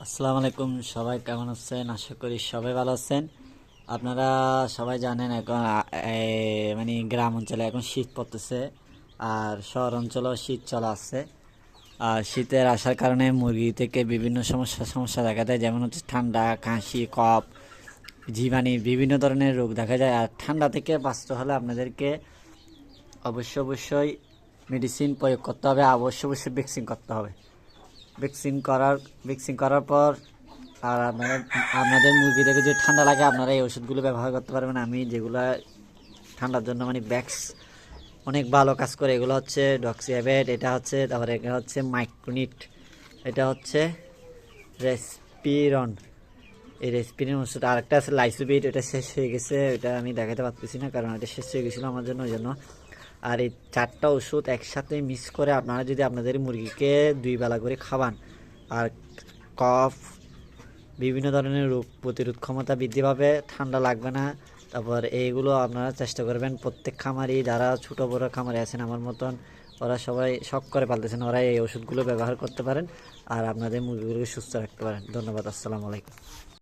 আসসালামু আলাইকুম, সবাই কেমন আছেন? আশা করি সবাই ভালো আছেন। আপনারা সবাই জানেন এখন মানে গ্রাম অঞ্চলে এখন শীত পড়তেছে, আর শহর অঞ্চলেও শীত চলে আসছে। আর শীতের আসার কারণে মুরগি থেকে বিভিন্ন সমস্যা দেখা দেয়, যেমন হচ্ছে ঠান্ডা, কাশি, কফ, জীবাণু, বিভিন্ন ধরনের রোগ দেখা যায়। আর ঠান্ডা থেকে বাঁচতে হলে আপনাদেরকে অবশ্যই মেডিসিন প্রয়োগ করতে হবে, অবশ্যই ভ্যাকসিন করতে হবে। ভ্যাকসিন করার পর আর আপনাদের মুরগি থেকে যে ঠান্ডা লাগে আপনারা এই ওষুধগুলো ব্যবহার করতে পারবেন। আমি যেগুলো ঠান্ডার জন্য মানে ব্যাক্স অনেক ভালো কাজ করে, এগুলো হচ্ছে ডক্সিঅ্যাভেট, এটা হচ্ছে, তারপরে এটা হচ্ছে মাইক্রোনিট, এটা হচ্ছে রেসপিরন। এই রেসপিরিন ওষুধ, আরেকটা আছে লাইসোবিট, এটা শেষ হয়ে গেছে, এটা আমি দেখাতে পারতেছি না কারণ এটা শেষ হয়ে গেছিলো আমার জন্য, ওই জন্য। আর এই চারটা ওষুধ একসাথে মিক্স করে আপনারা যদি আপনাদের মুরগিকে 2 বেলা করে খাওয়ান, আর কফ, বিভিন্ন ধরনের রোগ প্রতিরোধ ক্ষমতা বৃদ্ধি পাবে, ঠান্ডা লাগবে না। তারপর এইগুলো আপনারা চেষ্টা করবেন, প্রত্যেক খামারি যারা ছোটো বড়ো খামারি আছেন আমার মতন, ওরা সবাই শখ করে পালতেছেন, ওরা এই ওষুধগুলো ব্যবহার করতে পারেন আর আপনাদের মুরগিগুলোকে সুস্থ রাখতে পারেন। ধন্যবাদ। আসসালামু আলাইকুম।